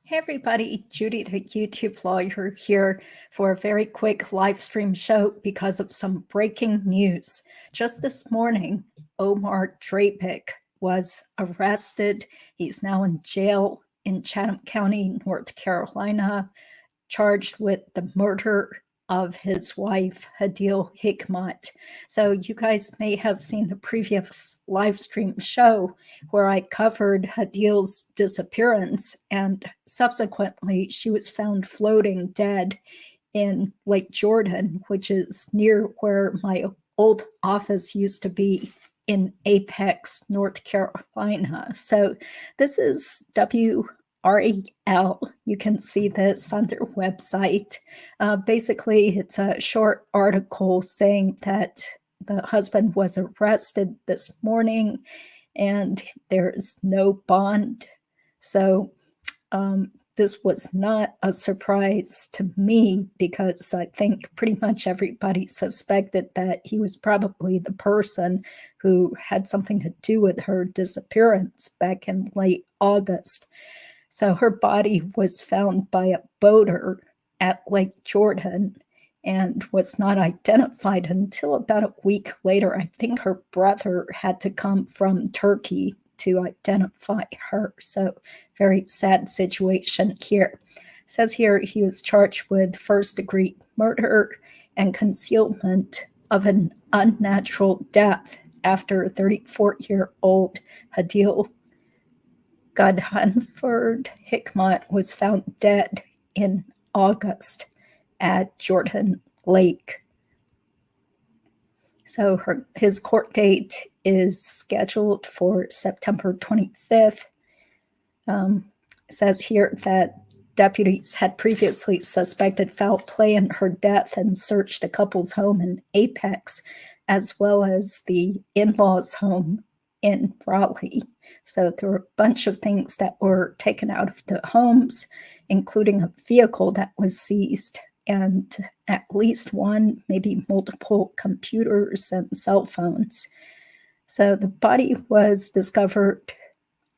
Hey everybody, Judy the YouTube lawyer here for a very quick live stream show because of some breaking news. Just this morning, Omar Drabick was arrested. He's now in jail in Chatham County, North Carolina, charged with the murder of his wife, Hadeel Hikmat. So you guys may have seen the previous live stream show where I covered Hadeel's disappearance, and subsequently she was found floating dead in Lake Jordan, which is near where my old office used to be in Apex, North Carolina. So this is WRAL. You can see this on their website. Basically, it's a short article saying that the husband was arrested this morning and there's no bond. So this was not a surprise to me because I think pretty much everybody suspected that he was probably the person who had something to do with her disappearance back in late August. So her body was found by a boater at Lake Jordan and was not identified until about a week later. I think her brother had to come from Turkey to identify her. So very sad situation here. It says here he was charged with first-degree murder and concealment of an unnatural death after 34-year-old Hadeel Ghadhanfer Hikmat was found dead in August at Jordan Lake. So his court date is scheduled for September 25th. It says here that deputies had previously suspected foul play in her death and searched the couple's home in Apex, as well as the in-laws' home in Raleigh. So there were a bunch of things that were taken out of the homes, including a vehicle that was seized and at least one, maybe multiple computers and cell phones. So the body was discovered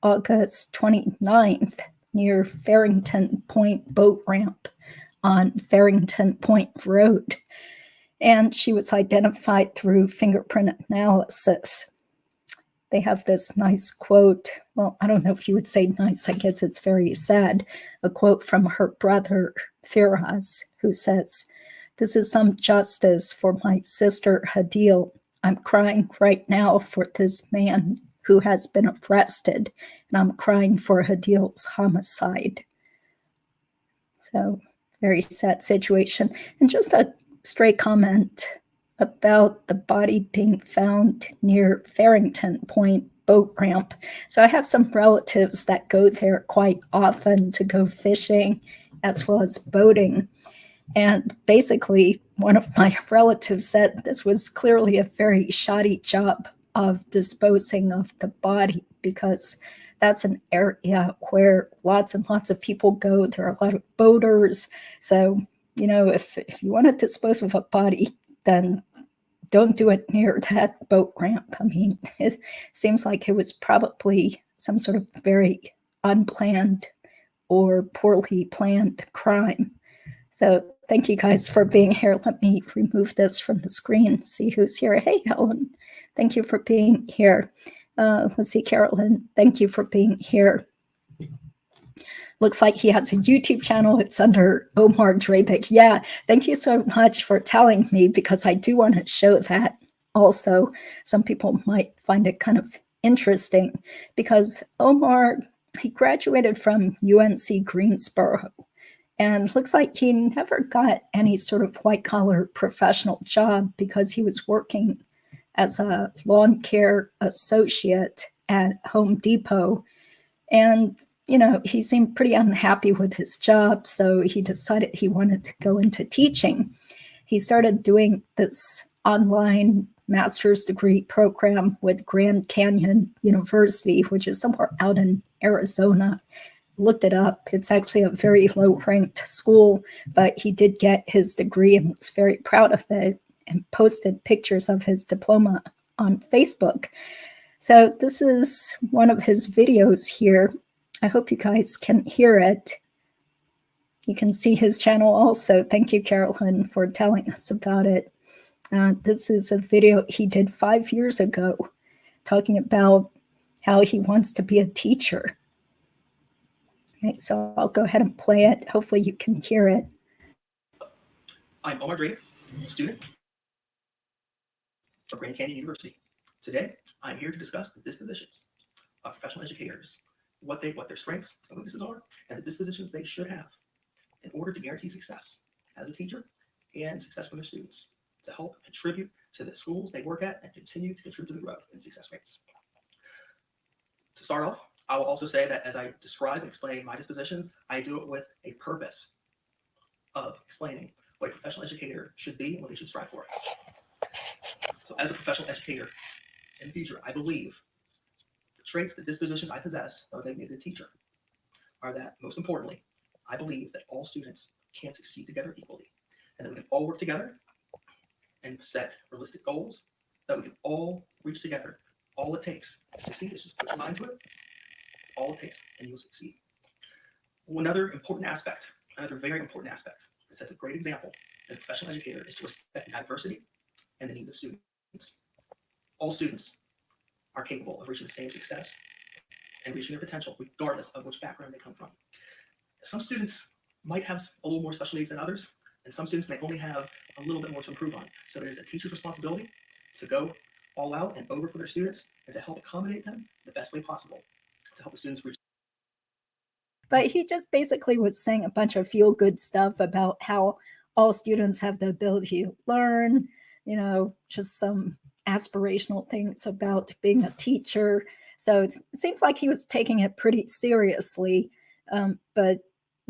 August 29th near Farrington Point boat ramp on Farrington Point Road. And she was identified through fingerprint analysis. They have this nice quote. Well, I don't know if you would say nice. I guess it's very sad. A quote from her brother, Faraz, who says, "This is some justice for my sister, Hadeel. I'm crying right now for this man who has been arrested, and I'm crying for Hadeel's homicide." So, very sad situation. And just a stray comment about the body being found near Farrington Point boat ramp. So I have some relatives that go there quite often to go fishing as well as boating. And basically, one of my relatives said this was clearly a very shoddy job of disposing of the body because that's an area where lots and lots of people go. There are a lot of boaters. So, you know, if you want to dispose of a body, then don't do it near that boat ramp. I mean, it seems like it was probably some sort of very unplanned or poorly planned crime. So thank you guys for being here. Let me remove this from the screen, see who's here. Hey, Helen, thank you for being here. Let's see, Carolyn, thank you for being here. Looks like he has a YouTube channel. It's under Omar Drabick. Yeah, thank you so much for telling me because I do want to show that also. Some people might find it kind of interesting because Omar, he graduated from UNC Greensboro and looks like he never got any sort of white-collar professional job because he was working as a lawn care associate at Home Depot. And you know, he seemed pretty unhappy with his job, so he decided he wanted to go into teaching. He started doing this online master's degree program with Grand Canyon University, which is somewhere out in Arizona. Looked it up. It's actually a very low-ranked school, but he did get his degree and was very proud of it and posted pictures of his diploma on Facebook. So this is one of his videos here. I hope you guys can hear it. You can see his channel also. Thank you, Carolyn, for telling us about it. This is a video he did 5 years ago, talking about how he wants to be a teacher. Okay, so I'll go ahead and play it. Hopefully you can hear it. I'm Omar Drabick, student of Grand Canyon University. Today, I'm here to discuss the dispositions of professional educators, what their strengths and weaknesses are, and the dispositions they should have in order to guarantee success as a teacher and success for their students, to help contribute to the schools they work at and continue to contribute to the growth in success rates. To start off, I will also say that as I describe and explain my dispositions, I do it with a purpose of explaining what a professional educator should be and what they should strive for. So as a professional educator in the future, I believe the traits, the dispositions I possess that would make me a good teacher are that, most importantly, I believe that all students can succeed together equally, and that we can all work together and set realistic goals that we can all reach together. All it takes to succeed is just put your mind to it. All it takes, and you will succeed. Another important aspect, another very important aspect that sets a great example as a professional educator is to respect diversity and the needs of students. All students are capable of reaching the same success and reaching their potential, regardless of which background they come from. Some students might have a little more special needs than others, and some students may only have a little bit more to improve on. So it is a teacher's responsibility to go all out and over for their students and to help accommodate them the best way possible to help the students reach. But he just basically was saying a bunch of feel-good stuff about how all students have the ability to learn, you know, just some aspirational things about being a teacher. So it seems like he was taking it pretty seriously. But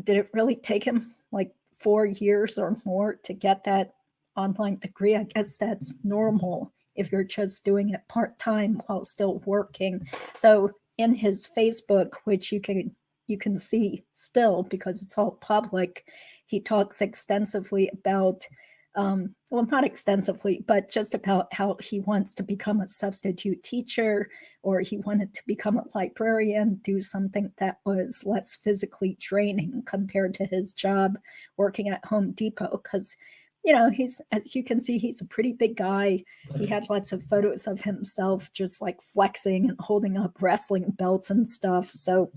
did it really take him like 4 years or more to get that online degree? I guess that's normal if you're just doing it part-time while still working. So in his Facebook, which you can see still because it's all public, he talks extensively about, well, not extensively, but just about how he wants to become a substitute teacher, or he wanted to become a librarian, do something that was less physically draining compared to his job working at Home Depot. Because, you know, he's, as you can see, he's a pretty big guy. He had lots of photos of himself just like flexing and holding up wrestling belts and stuff. So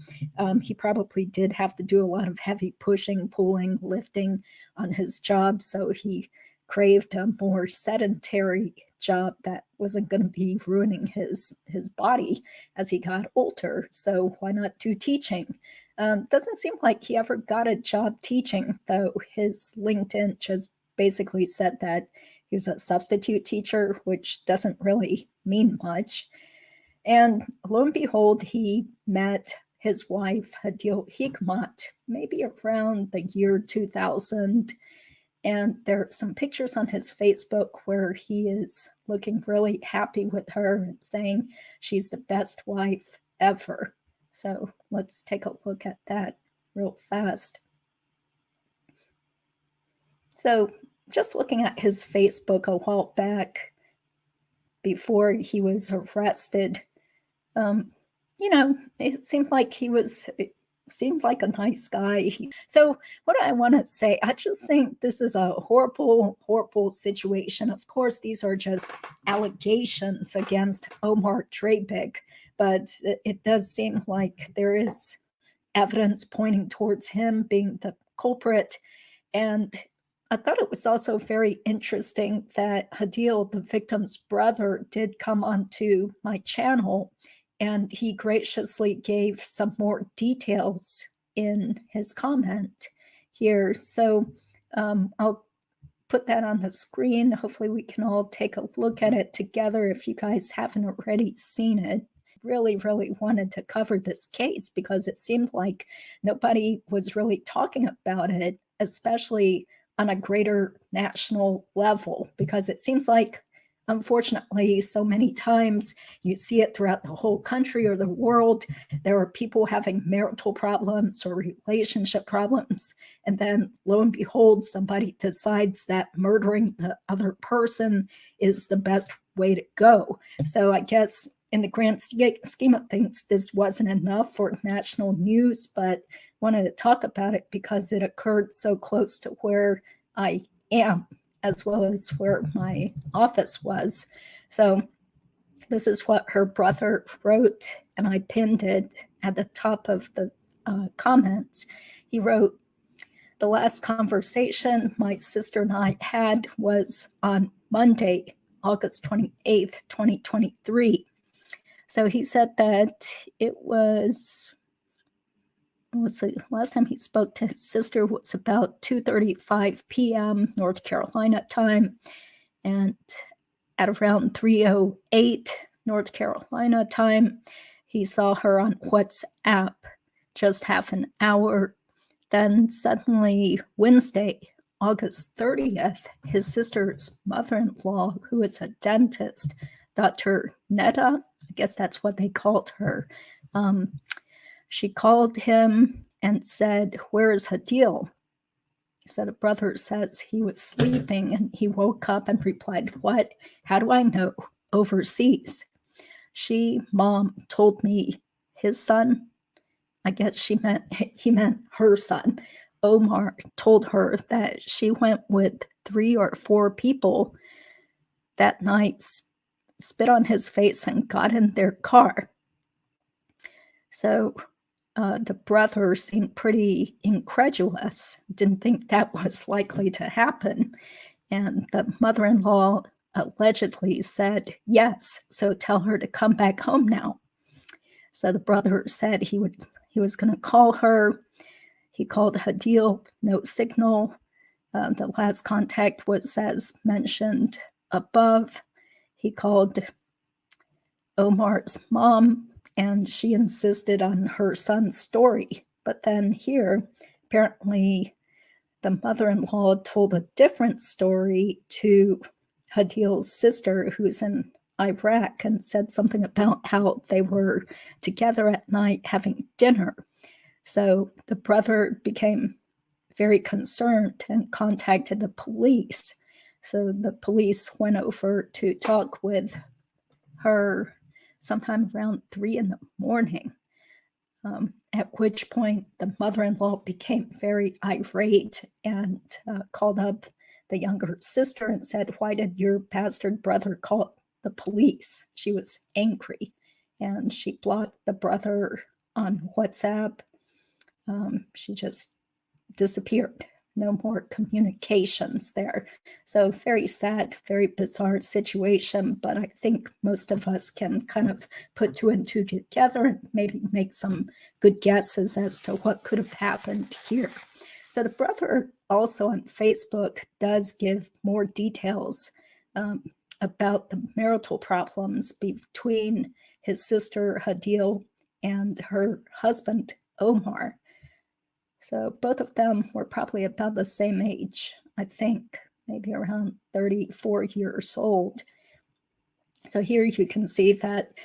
he probably did have to do a lot of heavy pushing, pulling, lifting on his job. So he craved a more sedentary job that wasn't going to be ruining his body as he got older. So why not do teaching? Doesn't seem like he ever got a job teaching, though. His LinkedIn just basically said that he was a substitute teacher, which doesn't really mean much. And lo and behold, he met his wife, Hadeel Hikmat, maybe around the year 2000. And there are some pictures on his Facebook where he is looking really happy with her and saying she's the best wife ever. So let's take a look at that real fast. So just looking at his Facebook a while back before he was arrested, you know, it seemed like seemed like a nice guy. So what do I want to say? I just think this is a horrible, horrible situation. Of course, these are just allegations against Omar Drabick, but it does seem like there is evidence pointing towards him being the culprit. And I thought it was also very interesting that Hadeel, the victim's brother, did come onto my channel, and he graciously gave some more details in his comment here. So I'll put that on the screen. Hopefully we can all take a look at it together if you guys haven't already seen it. Really, really wanted to cover this case because it seemed like nobody was really talking about it, especially on a greater national level, because it seems like, unfortunately, so many times you see it throughout the whole country or the world. There are people having marital problems or relationship problems, and then lo and behold, somebody decides that murdering the other person is the best way to go. So I guess in the grand scheme of things, this wasn't enough for national news, but wanted to talk about it because it occurred so close to where I am, as well as where my office was. So this is what her brother wrote, and I pinned it at the top of the comments. He wrote, "The last conversation my sister and I had was on Monday, August 28th, 2023. So he said that it was the last time he spoke to his sister was about 2:35 p.m. North Carolina time, and at around 3:08 North Carolina time, he saw her on WhatsApp just half an hour. Then suddenly Wednesday, August 30th, his sister's mother-in-law, who is a dentist, Dr. Netta, I guess that's what they called her, she called him and said, 'Where is Hadeel?' He said a brother says he was sleeping, and he woke up and replied, 'What? How do I know? Overseas.' Mom, told me his son," I guess he meant her son, Omar, told her that she went with 3 or 4 people that night, spit on his face, and got in their car. So the brother seemed pretty incredulous, didn't think that was likely to happen. And the mother-in-law allegedly said, "Yes, so tell her to come back home now." So the brother said he was going to call her. He called Hadeel, no signal. The last contact was as mentioned above. He called Omar's mom, and she insisted on her son's story. But then here, apparently, the mother-in-law told a different story to Hadeel's sister, who's in Iraq, and said something about how they were together at night having dinner. So the brother became very concerned and contacted the police. So the police went over to talk with her sometime around 3 in the morning, at which point the mother-in-law became very irate and called up the younger sister and said, "Why did your bastard brother call the police?" She was angry, and she blocked the brother on WhatsApp. She just disappeared. No more communications there. So very sad, very bizarre situation, but I think most of us can kind of put 2 and 2 together and maybe make some good guesses as to what could have happened here. So the brother also on Facebook does give more details about the marital problems between his sister Hadeel and her husband Omar. So both of them were probably about the same age, I think, maybe around 34 years old. So here you can see that,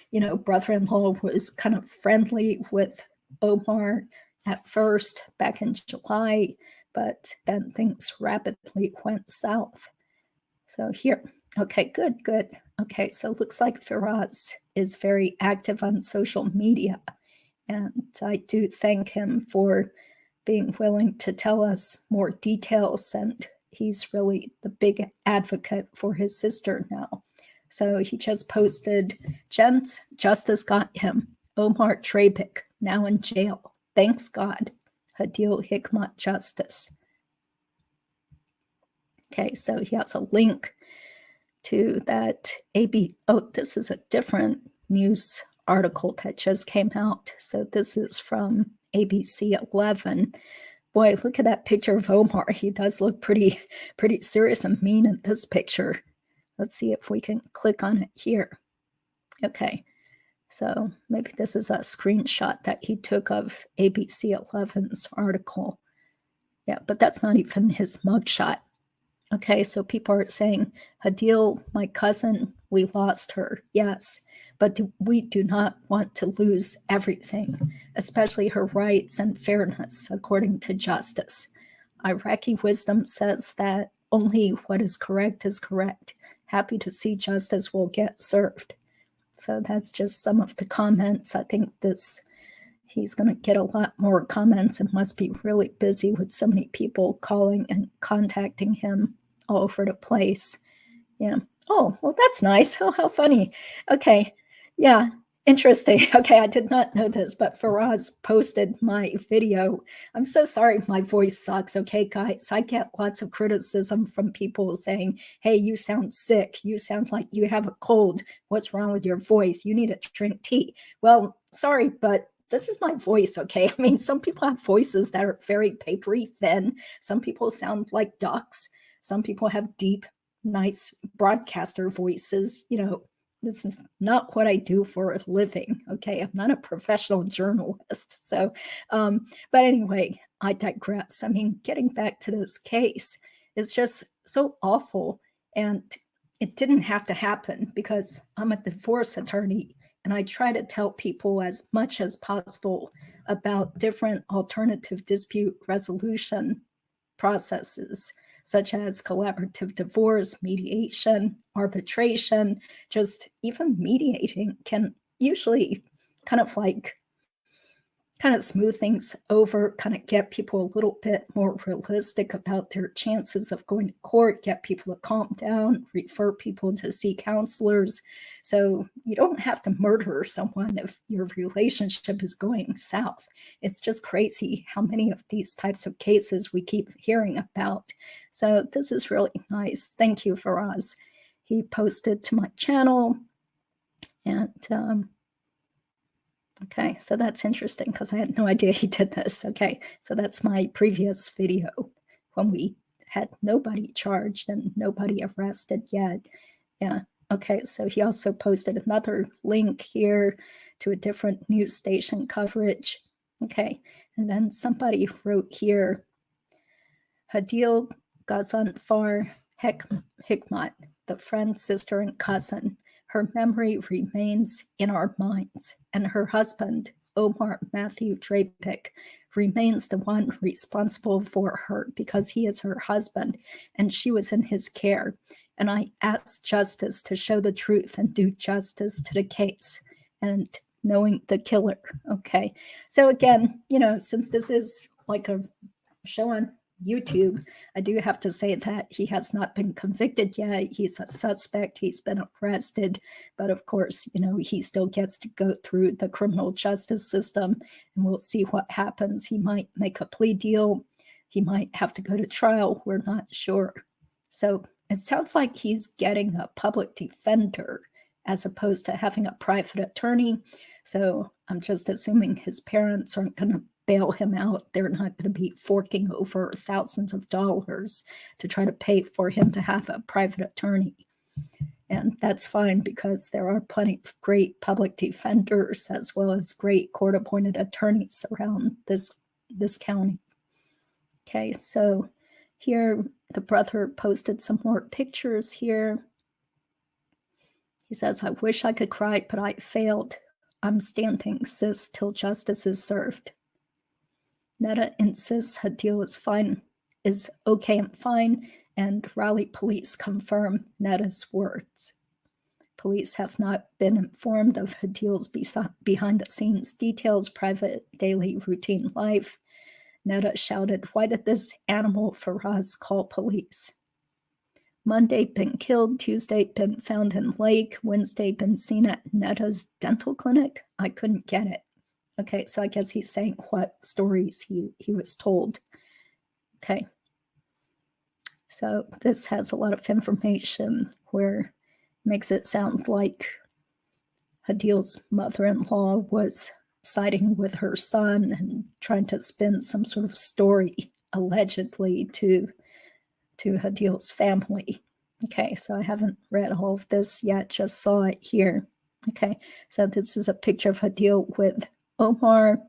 brother-in-law was kind of friendly with Omar at first back in July, but then things rapidly went south. So here, okay, good. Okay, so it looks like Faraz is very active on social media, and I do thank him for being willing to tell us more details, and he's really the big advocate for his sister now. So he just posted, "Gents, justice got him. Omar Drabick, now in jail. Thanks God. Hadeel Hikmat justice." Okay, so he has a link to that this is a different news article that just came out. So this is from ABC 11. Boy, look at that picture of Omar. He does look pretty serious and mean in this picture. Let's see if we can click on it here. Okay, so maybe this is a screenshot that he took of ABC 11's article. Yeah, but that's not even his mugshot. Okay, so people are saying, "Hadeel, my cousin, we lost her. Yes, but we do not want to lose everything, especially her rights and fairness, according to justice. Iraqi wisdom says that only what is correct is correct. Happy to see justice will get served." So that's just some of the comments. I think he's going to get a lot more comments and must be really busy with so many people calling and contacting him all over the place. Yeah. Oh, well, that's nice. Oh, how funny. Okay. Yeah. Interesting. Okay, I did not know this, but Faraz posted my video. I'm so sorry my voice sucks. Okay, guys, I get lots of criticism from people saying, hey, you sound sick. You sound like you have a cold. What's wrong with your voice? You need to drink tea. Well, sorry, but this is my voice, okay? I mean, some people have voices that are very papery thin. Some people sound like ducks. Some people have deep, nice broadcaster voices. This is not what I do for a living, okay? I'm not a professional journalist. So, but anyway, I digress. I mean, getting back to this case is just so awful. And it didn't have to happen because I'm a divorce attorney and I try to tell people as much as possible about different alternative dispute resolution processes, such as collaborative divorce, mediation, arbitration. Just even mediating can usually kind of smooth things over, kind of get people a little bit more realistic about their chances of going to court, get people to calm down, refer people to see counselors. So you don't have to murder someone if your relationship is going south. It's just crazy how many of these types of cases we keep hearing about. So this is really nice. Thank you, Faraz. He posted to my channel, and okay, so that's interesting because I had no idea he did this. Okay, so that's my previous video when we had nobody charged and nobody arrested yet. Yeah, okay, so he also posted another link here to a different news station coverage. Okay, and then somebody wrote here, Hadeel Ghadhanfer Hikmat, the friend, sister, and cousin. Her memory remains in our minds, and her husband, Omar Matthew Drabick, remains the one responsible for her because he is her husband and she was in his care. And I ask justice to show the truth and do justice to the case and knowing the killer. Okay, so again, since this is like a show on YouTube, I do have to say that he has not been convicted yet. He's a suspect. He's been arrested. But of course, he still gets to go through the criminal justice system, and we'll see what happens. He might make a plea deal. He might have to go to trial. We're not sure. So it sounds like he's getting a public defender as opposed to having a private attorney. So I'm just assuming his parents aren't going to bail him out. They're not going to be forking over thousands of dollars to try to pay for him to have a private attorney. And that's fine because there are plenty of great public defenders as well as great court-appointed attorneys around this county. Okay, so here the brother posted some more pictures here. He says, I wish I could cry, but I failed. I'm standing, sis, till justice is served. Netta insists Hadeel is okay and fine, and Raleigh police confirm Netta's words. Police have not been informed of Hadeel's behind-the-scenes details, private daily routine life. Netta shouted, why did this animal Faraz call police? Monday, been killed. Tuesday, been found in lake. Wednesday, been seen at Netta's dental clinic. I couldn't get it. Okay, so I guess he's saying what stories he was told. Okay. So this has a lot of information where it makes it sound like Hadeel's mother-in-law was siding with her son and trying to spin some sort of story, allegedly, to Hadeel's family. Okay, so I haven't read all of this yet, just saw it here. Okay, so this is a picture of Hadeel with Omar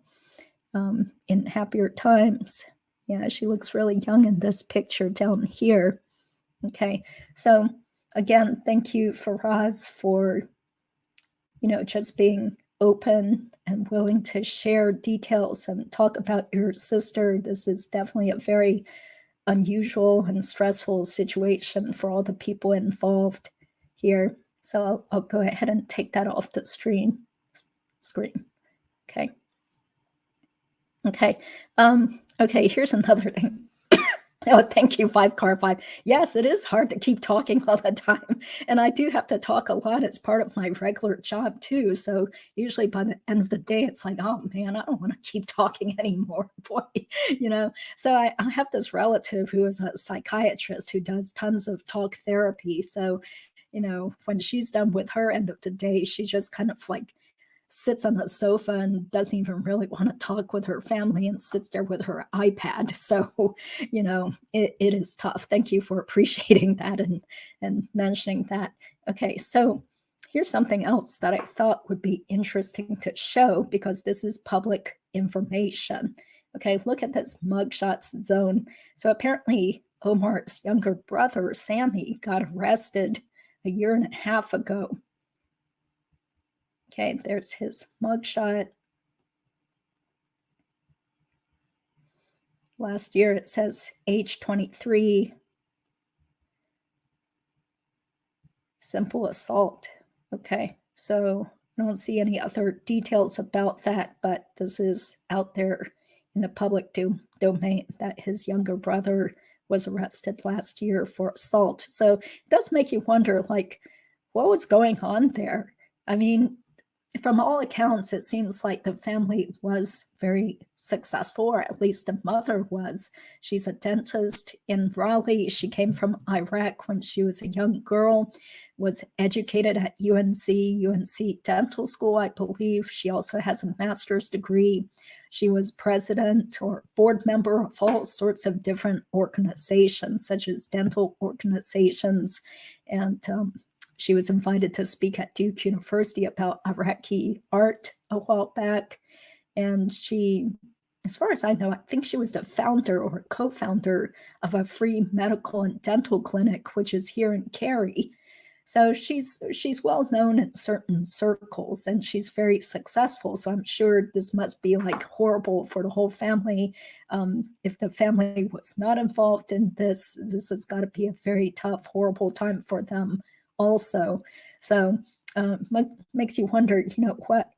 in happier times. Yeah, she looks really young in this picture down here. Okay, so again, thank you, Faraz, for just being open and willing to share details and talk about your sister. This is definitely a very unusual and stressful situation for all the people involved here. So I'll go ahead and take that off the screen. Okay. Okay. Okay, here's another thing. Oh, thank you, 5car5. Yes, it is hard to keep talking all the time. And I do have to talk a lot. It's part of my regular job too. So usually by the end of the day, it's like, oh man, I don't want to keep talking anymore. Boy, So I have this relative who is a psychiatrist who does tons of talk therapy. So, when she's done with her end of the day, she just kind of like sits on the sofa and doesn't even really want to talk with her family and sits there with her iPad. So, it is tough. Thank you for appreciating that and mentioning that. Okay, so here's something else that I thought would be interesting to show because this is public information. Okay, look at this mugshots zone. So apparently Omar's younger brother, Sammy, got arrested a year and a half ago. Okay, there's his mugshot. Last year, it says age 23. Simple assault. Okay, so I don't see any other details about that, but this is out there in the public domain that his younger brother was arrested last year for assault. So it does make you wonder, like, what was going on there? I mean, from all accounts, it seems like the family was very successful, or at least the mother was. She's a dentist in Raleigh. She came from Iraq when she was a young girl, was educated at UNC Dental School, I believe. She also has a master's degree. She was president or board member of all sorts of different organizations, such as dental organizations, and she was invited to speak at Duke University about Iraqi art a while back. And she, as far as I know, I think she was the founder or co-founder of a free medical and dental clinic, which is here in Cary. So she's well known in certain circles and she's very successful. So I'm sure this must be like horrible for the whole family. If the family was not involved in this has got to be a very tough, horrible time for them also. So makes you wonder,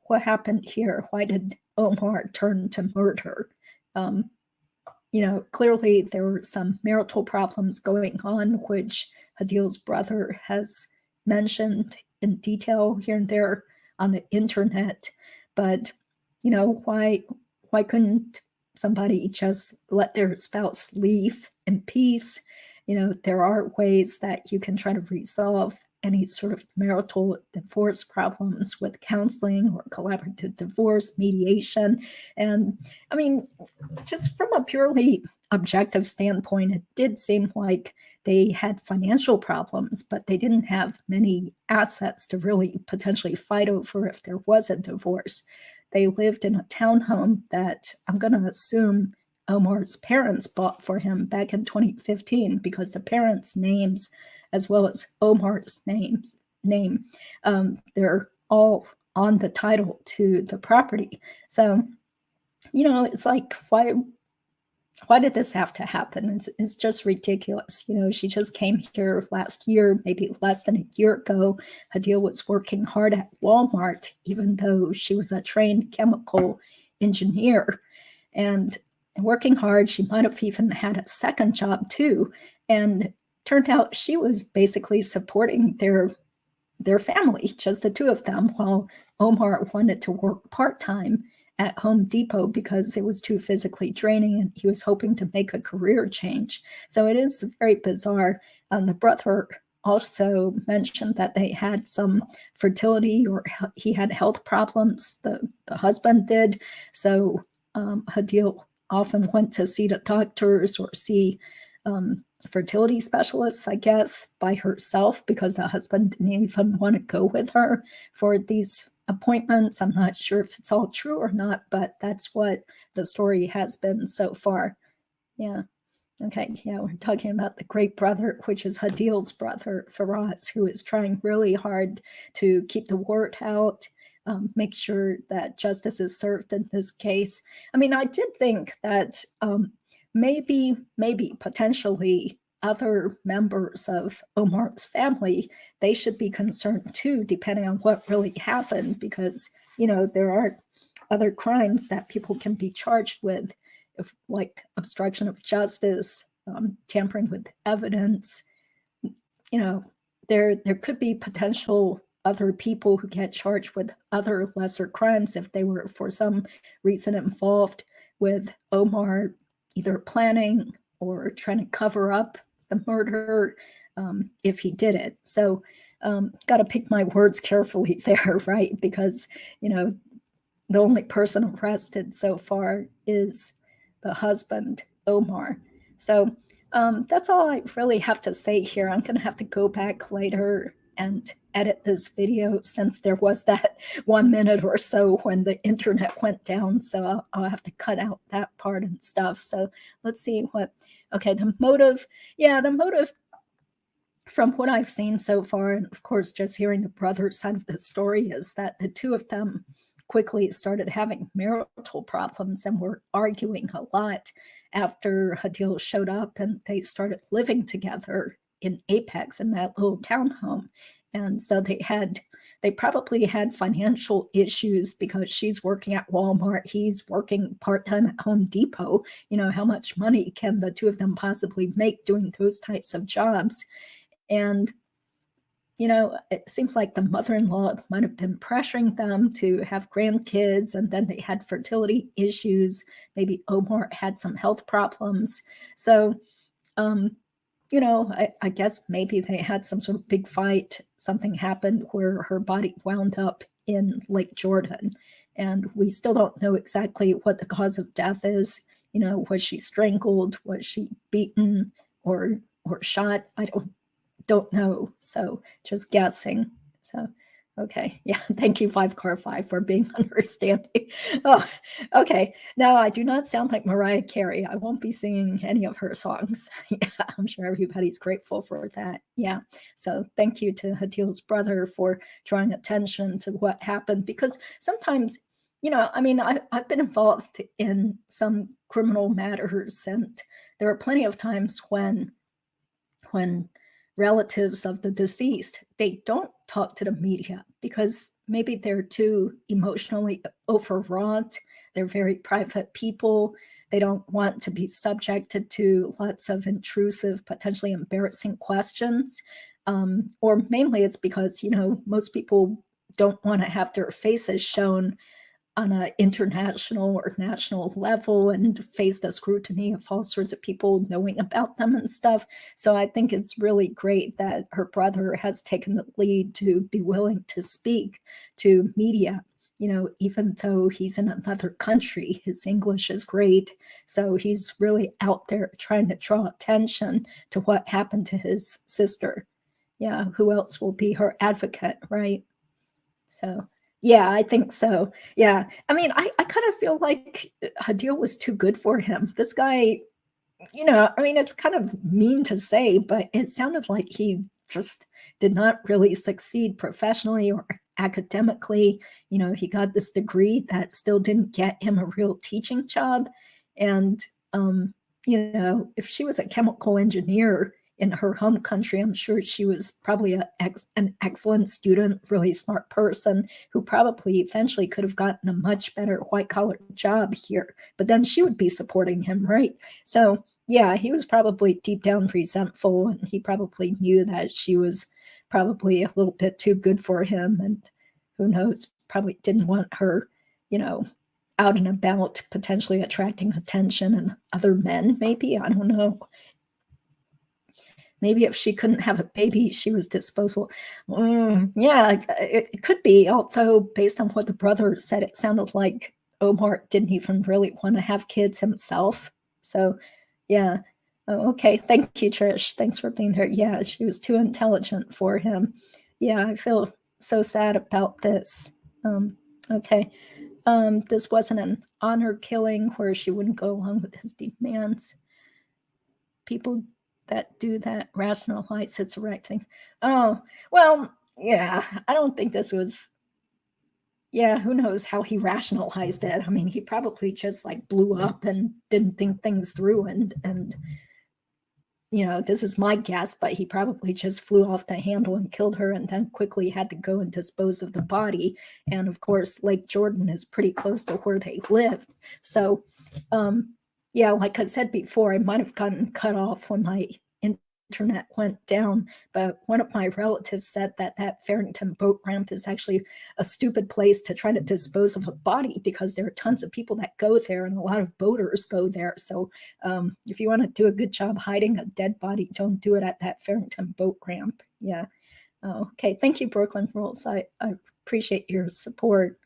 what happened here? Why did Omar turn to murder? Clearly there were some marital problems going on, which Hadeel's brother has mentioned in detail here and there on the internet. But, why couldn't somebody just let their spouse leave in peace? There are ways that you can try to resolve any sort of marital divorce problems with counseling or collaborative divorce, mediation. And I mean, just from a purely objective standpoint, it did seem like they had financial problems, but they didn't have many assets to really potentially fight over if there was a divorce. They lived in a townhome that I'm going to assume Omar's parents bought for him back in 2015 because the parents' names, as well as Omar's name, they're all on the title to the property. So, it's like, why did this have to happen? It's just ridiculous. She just came here last year, maybe less than a year ago. Hadeel was working hard at Walmart, even though she was a trained chemical engineer. And working hard, she might have even had a second job too. And turned out she was basically supporting their family, just the two of them, while Omar wanted to work part-time at Home Depot because it was too physically draining and he was hoping to make a career change. So it is very bizarre. The brother also mentioned that they had some fertility, or he had health problems, the husband did. So Hadeel often went to see the doctors or see fertility specialists, I guess, by herself because the husband didn't even want to go with her for these appointments. I'm not sure if it's all true or not, but that's what the story has been so far. Yeah. Okay. Yeah, we're talking about the great brother, which is Hadeel's brother, Faraz, who is trying really hard to keep the word out, make sure that justice is served in this case. I mean, I did think that maybe potentially other members of Omar's family, they should be concerned too, depending on what really happened, because, there are other crimes that people can be charged with, like obstruction of justice, tampering with evidence. There could be potential other people who get charged with other lesser crimes if they were for some reason involved with Omar, either planning or trying to cover up the murder, if he did it. So got to pick my words carefully there, right? Because, the only person arrested so far is the husband, Omar. So that's all I really have to say here. I'm going to have to go back later and edit this video, since there was that 1 minute or so when the internet went down. So I'll have to cut out that part and stuff. So let's see okay, the motive. Yeah, the motive, from what I've seen so far, and of course just hearing the brother's side of the story, is that the two of them quickly started having marital problems and were arguing a lot after Hadeel showed up, and they started living together in Apex in that little townhome. And so they probably had financial issues, because she's working at Walmart, he's working part-time at Home Depot. How much money can the two of them possibly make doing those types of jobs? And it seems like the mother-in-law might have been pressuring them to have grandkids, and then they had fertility issues. Maybe Omar had some health problems. So, I guess maybe they had some sort of big fight. Something happened where her body wound up in Lake Jordan. And we still don't know exactly what the cause of death is. Was she strangled? Was she beaten or shot? I don't know. So just guessing. So, okay. Yeah. Thank you, 5Car5, for being understanding. Oh, okay. Now, I do not sound like Mariah Carey. I won't be singing any of her songs. Yeah, I'm sure everybody's grateful for that. Yeah. So thank you to Hadeel's brother for drawing attention to what happened, because sometimes, I've been involved in some criminal matters, and there are plenty of times when relatives of the deceased, they don't talk to the media because maybe they're too emotionally overwrought. They're very private people. They don't want to be subjected to lots of intrusive, potentially embarrassing questions. Or mainly it's because, most people don't want to have their faces shown on an international or national level and face the scrutiny of all sorts of people knowing about them and stuff. So I think it's really great that her brother has taken the lead to be willing to speak to media. Even though he's in another country, his English is great. So he's really out there trying to draw attention to what happened to his sister. Yeah, who else will be her advocate, right? So yeah, I think so. Yeah. I kind of feel like Hadeel was too good for him. This guy, it's kind of mean to say, but it sounded like he just did not really succeed professionally or academically. He got this degree that still didn't get him a real teaching job. And, if she was a chemical engineer in her home country, I'm sure she was probably an excellent student, really smart person who probably eventually could have gotten a much better white-collar job here. But then she would be supporting him, right? So yeah, he was probably deep down resentful, and he probably knew that she was probably a little bit too good for him, and who knows, probably didn't want her, out and about, potentially attracting attention and other men, maybe. I don't know. Maybe if she couldn't have a baby, she was disposable. Yeah, it could be. Although, based on what the brother said, it sounded like Omar didn't even really want to have kids himself. So, yeah. Oh, okay. Thank you, Trish. Thanks for being here. Yeah, she was too intelligent for him. Yeah, I feel so sad about this. Okay. This wasn't an honor killing where she wouldn't go along with his demands. People that do that rationalize it's the right thing. Oh, well, yeah, I don't think this was, yeah, who knows how he rationalized it. He probably just like blew up and didn't think things through and this is my guess, but he probably just flew off the handle and killed her and then quickly had to go and dispose of the body. And of course, Lake Jordan is pretty close to where they lived. So, yeah, like I said before, I might have gotten cut off when my internet went down, but one of my relatives said that Farrington boat ramp is actually a stupid place to try to dispose of a body because there are tons of people that go there and a lot of boaters go there. So if you want to do a good job hiding a dead body, don't do it at that Farrington boat ramp. Yeah. Okay. Thank you, Brooklyn Rules. I appreciate your support.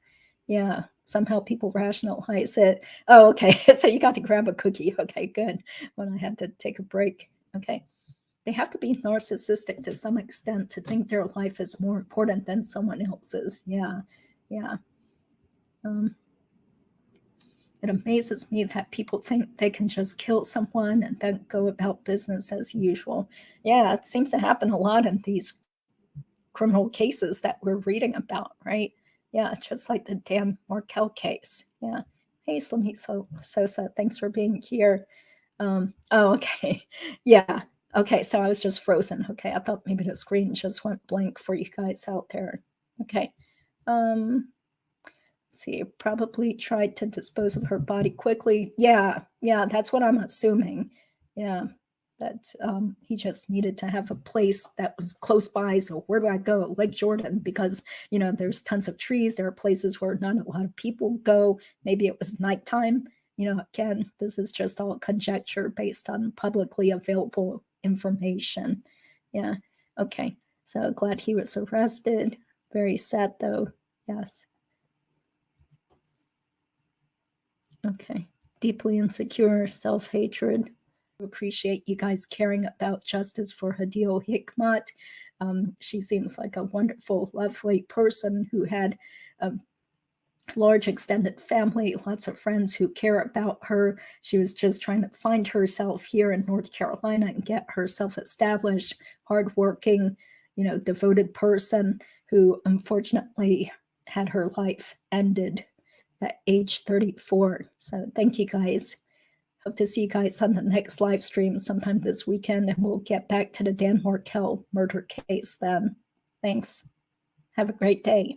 Yeah. Somehow people rationalize it. Oh, okay. So you got to grab a cookie. Okay, good. When I had to take a break. Okay. They have to be narcissistic to some extent to think their life is more important than someone else's. Yeah. Yeah. It amazes me that people think they can just kill someone and then go about business as usual. Yeah, it seems to happen a lot in these criminal cases that we're reading about, right? Yeah, just like the Dan Markel case. Yeah. Hey, Slamit Sosa, thanks for being here. Oh, okay. Yeah. Okay, so I was just frozen. Okay, I thought maybe the screen just went blank for you guys out there. Okay. See, probably tried to dispose of her body quickly. Yeah, that's what I'm assuming. Yeah, that he just needed to have a place that was close by. So where do I go? Lake Jordan, because there's tons of trees. There are places where not a lot of people go. Maybe it was nighttime. Again, this is just all conjecture based on publicly available information. Yeah. Okay. So glad he was arrested. Very sad though. Yes. Okay. Deeply insecure, self-hatred. Appreciate you guys caring about justice for Hadeel Hikmat. She seems like a wonderful, lovely person who had a large extended family, lots of friends who care about her. She was just trying to find herself here in North Carolina and get herself established, hardworking, devoted person who unfortunately had her life ended at age 34. So thank you guys. Hope to see you guys on the next live stream sometime this weekend, and we'll get back to the Dan Markel murder case then. Thanks. Have a great day.